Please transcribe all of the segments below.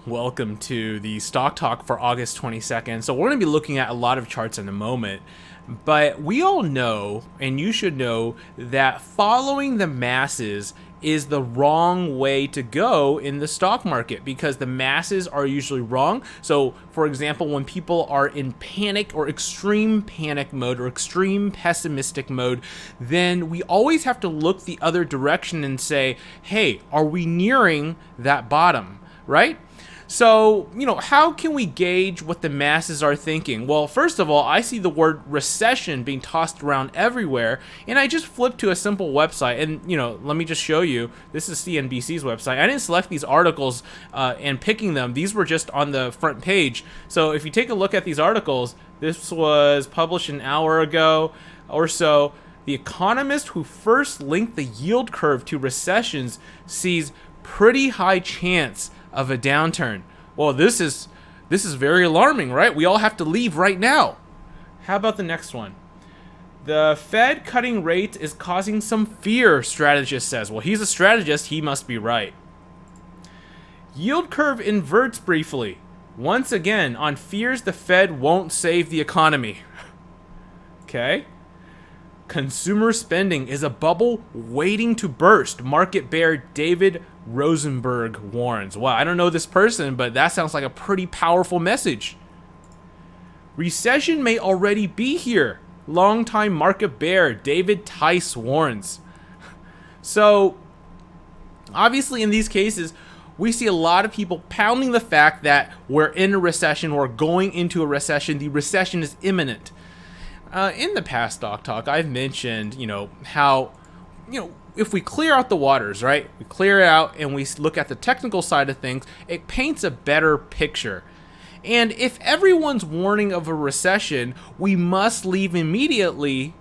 Welcome to the Stock Talk for August 22nd. So we're going to be looking at a lot of charts in a moment, but we all know, and you should know, that following the masses is the wrong way to go in the stock market because the masses are usually wrong. So, for example, when people are in panic or extreme panic mode or extreme pessimistic mode, then we always have to look the other direction and say, hey, are we nearing that bottom, right? So, how can we gauge what the masses are thinking? Well, first of all, I see the word recession being tossed around everywhere, and I just flipped to a simple website, and, let me just show you. This is CNBC's website. I didn't select these articles and picking them. These were just on the front page. So if you take a look at these articles, this was published an hour ago or so. The economist who first linked the yield curve to recessions sees pretty high chance of a downturn. Well, this is very alarming, right? We all have to leave right now. How about the next one? The Fed cutting rates is causing some fear, strategist says. Well, he's a strategist, he must be right. Yield curve inverts briefly, once again on fears the Fed won't save the economy. Okay. Consumer spending is a bubble waiting to burst, market bear David Rosenberg warns. Wow, I don't know this person, but that sounds like a pretty powerful message. Recession may already be here, longtime market bear David Tice warns. So, obviously in these cases, we see a lot of people pounding the fact that we're in a recession, we're going into a recession, the recession is imminent. In the past Stock Talk, I've mentioned, how, if we clear out the waters, right? We clear it out and we look at the technical side of things, it paints a better picture. And if everyone's warning of a recession, we must leave immediately.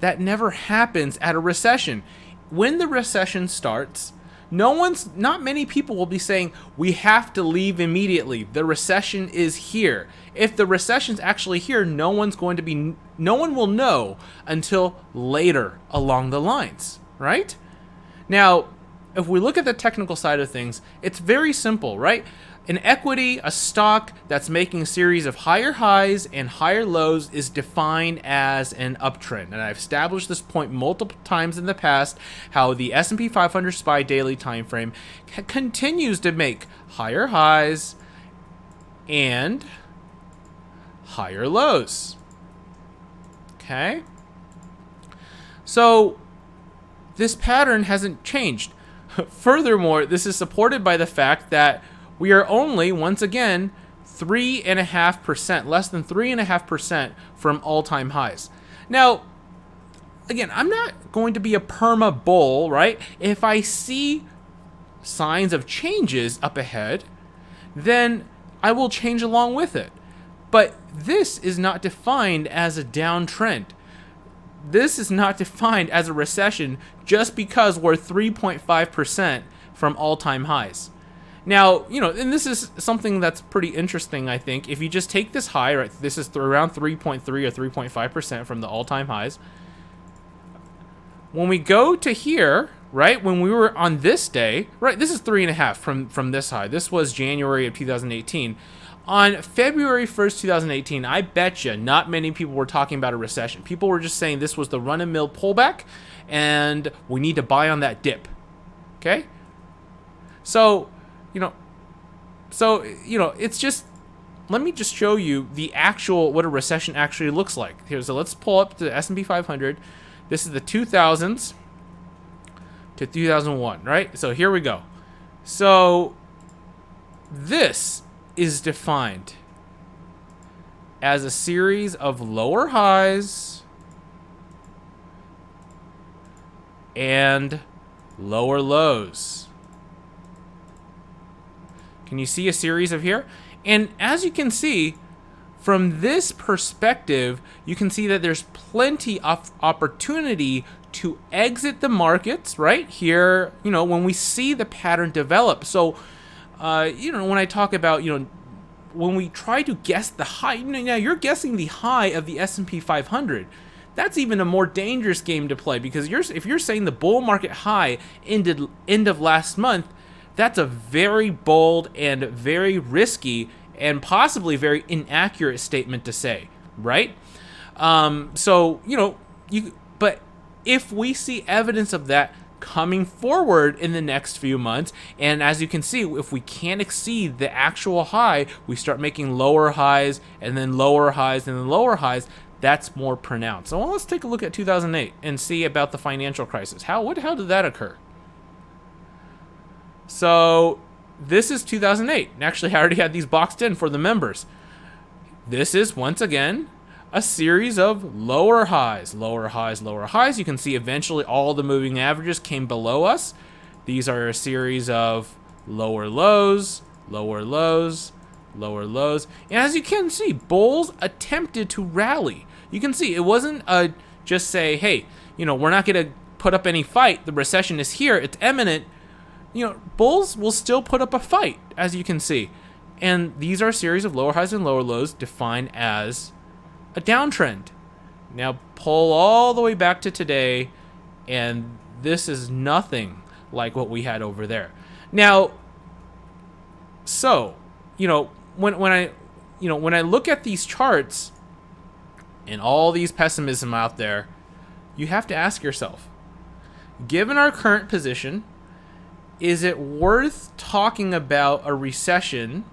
That never happens at a recession. When the recession starts, not many people will be saying, we have to leave immediately. The recession is here. If the recession's actually here, no one will know until later along the lines, right? Now, if we look at the technical side of things, it's very simple, right? An equity, a stock that's making a series of higher highs and higher lows is defined as an uptrend. And I've established this point multiple times in the past, how the S&P 500 SPY daily time frame continues to make higher highs and higher lows. Okay? So, this pattern hasn't changed. Furthermore, this is supported by the fact that we are only, once again, 3.5%, less than 3.5% from all-time highs. Now, again, I'm not going to be a perma bull, right? If I see signs of changes up ahead, then I will change along with it. But this is not defined as a downtrend. This is not defined as a recession just because we're 3.5% from all-time highs. Now, and this is something that's pretty interesting, I think. If you just take this high, right, this is around 3.3 or 3.5% from the all-time highs. When we go to here, right, when we were on this day, right, this is 3.5 from this high. This was January of 2018. On February 1st, 2018, I bet you not many people were talking about a recession. People were just saying this was the run-of-the-mill pullback, and we need to buy on that dip. Okay? So, it's just, let me just show you what a recession actually looks like. Here, so let's pull up the S&P 500. This is the 2000s to 2001, right? So here we go. So this is defined as a series of lower highs and lower lows. Can you see a series of here? And as you can see, from this perspective, you can see that there's plenty of opportunity to exit the markets right here, when we see the pattern develop. So, when I talk about, when we try to guess the high, now you're guessing the high of the S&P 500. That's even a more dangerous game to play because if you're saying the bull market high ended end of last month, that's a very bold and very risky and possibly very inaccurate statement to say, right? So, but if we see evidence of that coming forward in the next few months, and as you can see, if we can't exceed the actual high, we start making lower highs and then lower highs and then lower highs. That's more pronounced. So let's take a look at 2008 and see about the financial crisis. How did that occur? So this is 2008. And actually, I already had these boxed in for the members. This is, once again, a series of lower highs, lower highs, lower highs. You can see eventually all the moving averages came below us. These are a series of lower lows, lower lows, lower lows. And as you can see, bulls attempted to rally. You can see it wasn't just say, hey, we're not going to put up any fight. The recession is here. It's imminent. Bulls will still put up a fight, as you can see. And these are a series of lower highs and lower lows defined as a downtrend. Now pull all the way back to today, and this is nothing like what we had over there. Now, so, when I look at these charts and all these pessimism out there, you have to ask yourself, given our current position, is it worth talking about a recession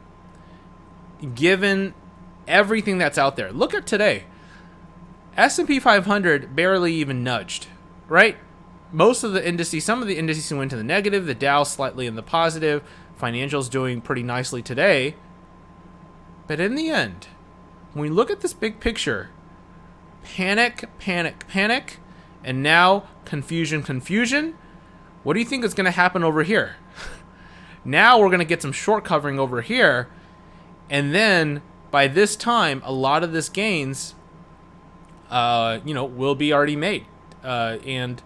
given everything that's out there? Look at today. S&P 500 barely even nudged, right? Most of the indices, some of the indices went to the negative, the Dow slightly in the positive, financials doing pretty nicely today. But in the end, when we look at this big picture, panic, panic, panic, and now confusion, confusion, what do you think is going to happen over here? Now we're going to get some short covering over here, and then by this time, a lot of this gains, will be already made, and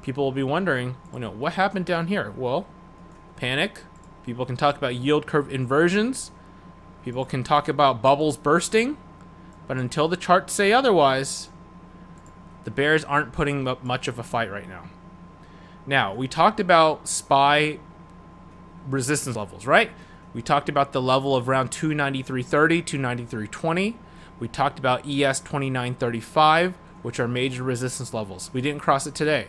people will be wondering, what happened down here? Well, panic. People can talk about yield curve inversions. People can talk about bubbles bursting, but until the charts say otherwise, the bears aren't putting up much of a fight right now. Now, we talked about SPY resistance levels, right? We talked about the level of around 293.30, 293.20. We talked about ES 29.35, which are major resistance levels. We didn't cross it today.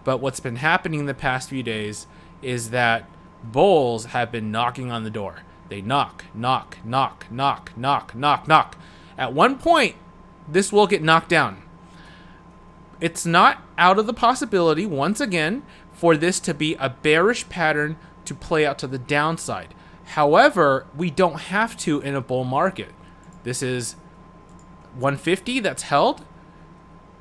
But what's been happening in the past few days is that bulls have been knocking on the door. They knock, knock, knock, knock, knock, knock, knock. At one point, this will get knocked down. It's not out of the possibility, once again, for this to be a bearish pattern to play out to the downside. However, we don't have to in a bull market. This is 150 that's held.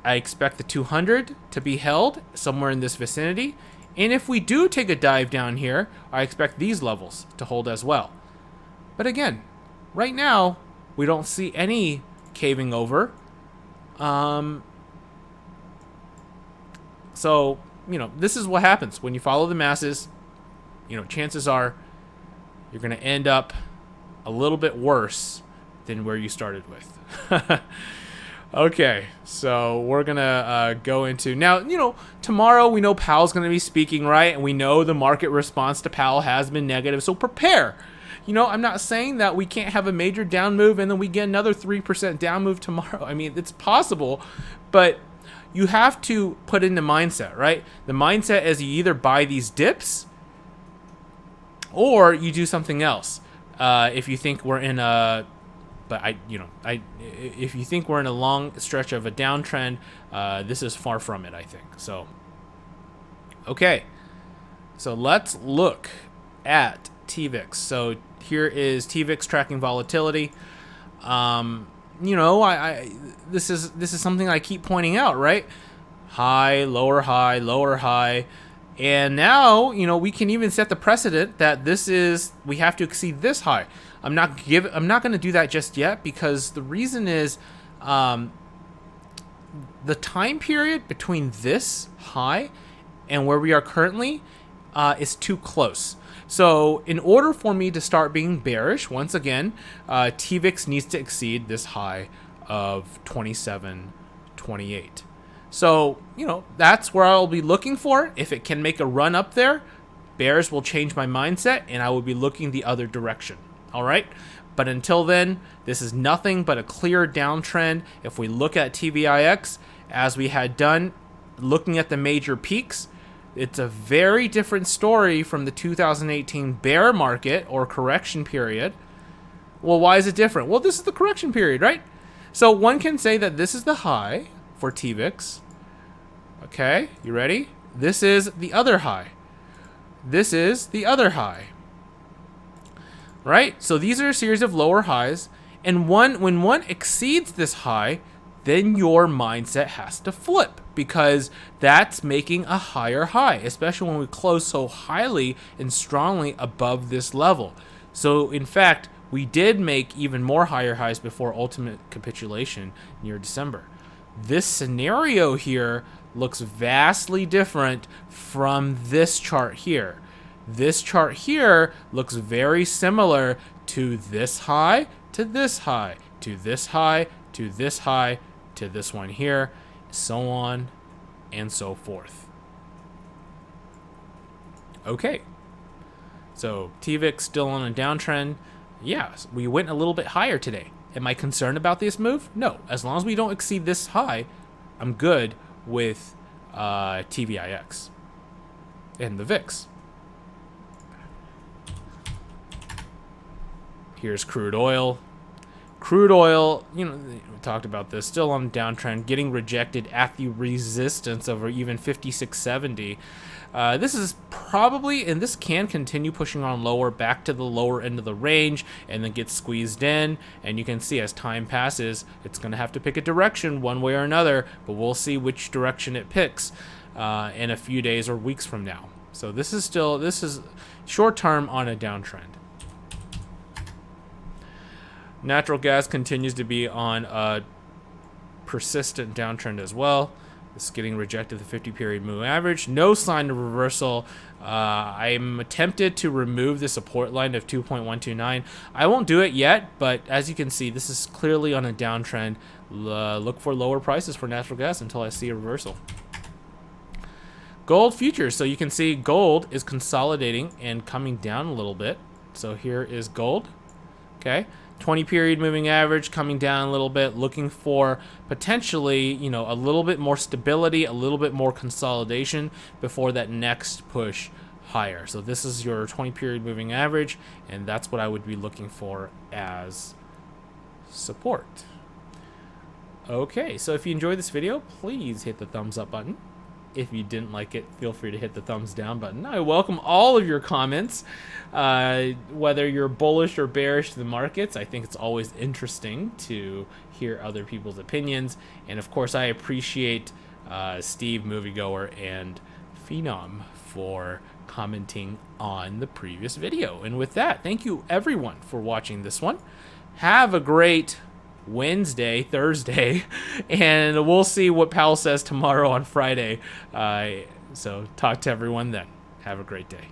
I expect the 200 to be held somewhere in this vicinity. And if we do take a dive down here, I expect these levels to hold as well. But again, right now, we don't see any caving over. So, this is what happens when you follow the masses. Chances are you're going to end up a little bit worse than where you started with. Okay, so we're going to go into... Now, tomorrow we know Powell's going to be speaking, right? And we know the market response to Powell has been negative, so prepare. I'm not saying that we can't have a major down move and then we get another 3% down move tomorrow. I mean, it's possible, but you have to put in the mindset, right? The mindset is you either buy these dips or you do something else. If you think we're in a... But if you think we're in a long stretch of a downtrend, this is far from it, I think. So, okay. So let's look at TVIX. So here is TVIX tracking volatility. This is something I keep pointing out, right? High, lower high, lower high. And now, we can even set the precedent that we have to exceed this high. I'm not going to do that just yet because the reason is the time period between this high and where we are currently is too close. So in order for me to start being bearish, once again, TVIX needs to exceed this high of 27.28. So, that's where I'll be looking for. If it can make a run up there, bears will change my mindset and I will be looking the other direction. All right. But until then, this is nothing but a clear downtrend. If we look at TVIX, as we had done, looking at the major peaks, it's a very different story from the 2018 bear market or correction period. Well, why is it different? Well, this is the correction period, right? So one can say that this is the high for TVIX. Okay, you ready? This is the other high. This is the other high. Right? So these are a series of lower highs. And when one exceeds this high, then your mindset has to flip, because that's making a higher high, especially when we close so highly and strongly above this level. So in fact, we did make even more higher highs before ultimate capitulation near December. This scenario here looks vastly different from this chart here. This chart here looks very similar to this high, to this high, to this high, to this high, to this one here, so on and so forth. Okay, so TVIX still on a downtrend. Yeah, we went a little bit higher today. Am I concerned about this move? No. As long as we don't exceed this high, I'm good with TVIX and the VIX. Here's crude oil. Crude oil, you know, we talked about this, still on downtrend, getting rejected at the resistance of even 56.70. This is probably, and this can continue pushing on lower, back to the lower end of the range, and then get squeezed in. And you can see as time passes, it's going to have to pick a direction one way or another, but we'll see which direction it picks in a few days or weeks from now. So this is short term on a downtrend. Natural gas continues to be on a persistent downtrend as well. It's getting rejected the 50-period moving average. No sign of reversal. I'm tempted to remove the support line of 2.129. I won't do it yet, but as you can see, this is clearly on a downtrend. Look for lower prices for natural gas until I see a reversal. Gold futures. So you can see gold is consolidating and coming down a little bit. So here is gold. Okay. 20-period moving average coming down a little bit, looking for potentially, you know, a little bit more stability, a little bit more consolidation before that next push higher. So this is your 20-period moving average, and that's what I would be looking for as support. Okay, so if you enjoyed this video, please hit the thumbs up button. If you didn't like it, feel free to hit the thumbs down button. I welcome all of your comments, whether you're bullish or bearish to the markets. I think it's always interesting to hear other people's opinions. And of course, I appreciate Steve, Moviegoer, and Phenom for commenting on the previous video. And with that, thank you everyone for watching this one. Have a great Wednesday, Thursday, and we'll see what Powell says tomorrow on Friday. So talk to everyone then. Have a great day.